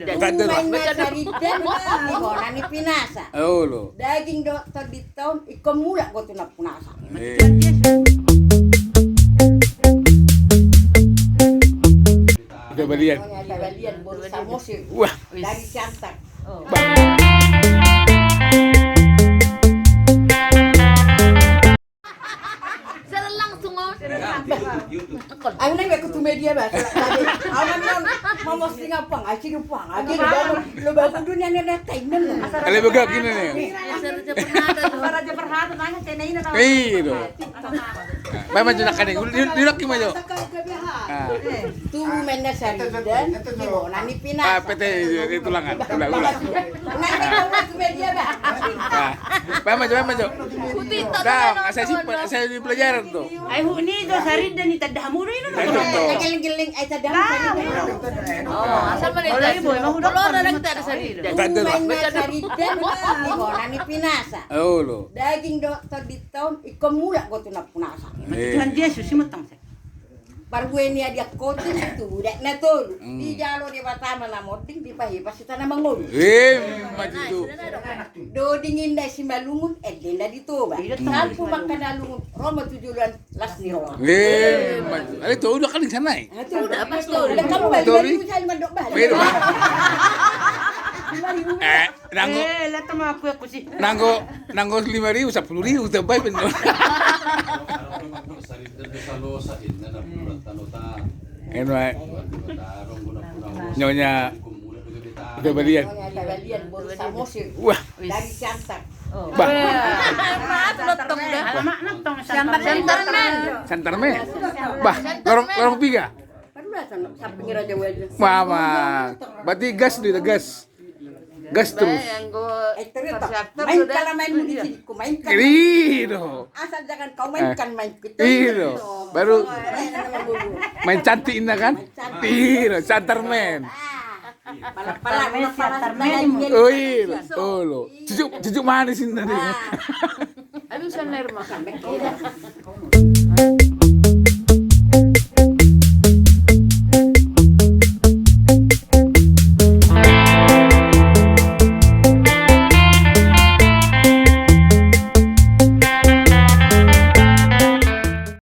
Mainnya sariden di bona ni pinasa. Oh lo. Daging dokter di tahun ikon mula go tu na punasa. Kita balian. Balian bolu samosir. Wah. Dari cantak. Sekarang langsung oh. Aku nang aku tu media ba. Aku nang mau posting apa? Aci lupa. Aci lo ba dunia ni na tainem. Kali begak gini nih. Raja Perhata nanya cenai na. Itu. Baik macam nak kani. Dilak gimana jo? Tu mainnya sariden di bona ni pinasa. PT tulangan. Ulang. Nanti kau tu media ba. Baik macam jo? Dah, saya di pelajaran tuh. Ay huni do sarida ni tadamu rin na. Geling-geling ay tadam. Oh, asal man ito. Kalau na lang tayo sa sarida. Mainnya sariden di bona ni pinasa. Oh lo. Daging dokter di tahun ikon mula go tu na punasa. Tuhan Yesus simutang sa. Bargue ni dia kotin itu dek na tol. Di jalo di batama na moding di pahi pasita na mangol. Macam tu. Do dingin na si malungun edin na dito ba. Sampu makan alungun Roma tujuan las ni Roma. Macam. Ada tu udah kali sana. Itu udah pas tol. Kamu balik saya mandok balik. Pero. Nanggo. Lata mo ako si. Nanggo 5.000, 10.000 tambay benar. Ano ay? Nyonya kita balian. Balian bolu samosir. Wah. Dari cantak. Bah. Maat lotong dah. Mak nagtong santarmen. Santarme. Bah, lorong 3. Padahal samping Raja Wajah. Mama. Berarti gas dia gas. Gas terus. Main kalau main munisi, ku mainkan. Itu. Asal jangan kau mainkan main kita. Itu. Baru main cantik indah kan? Itu, Santarmen. Oh iya, oh lo. Cucuk manis ini tadi. Aduh, sana rumah sampai.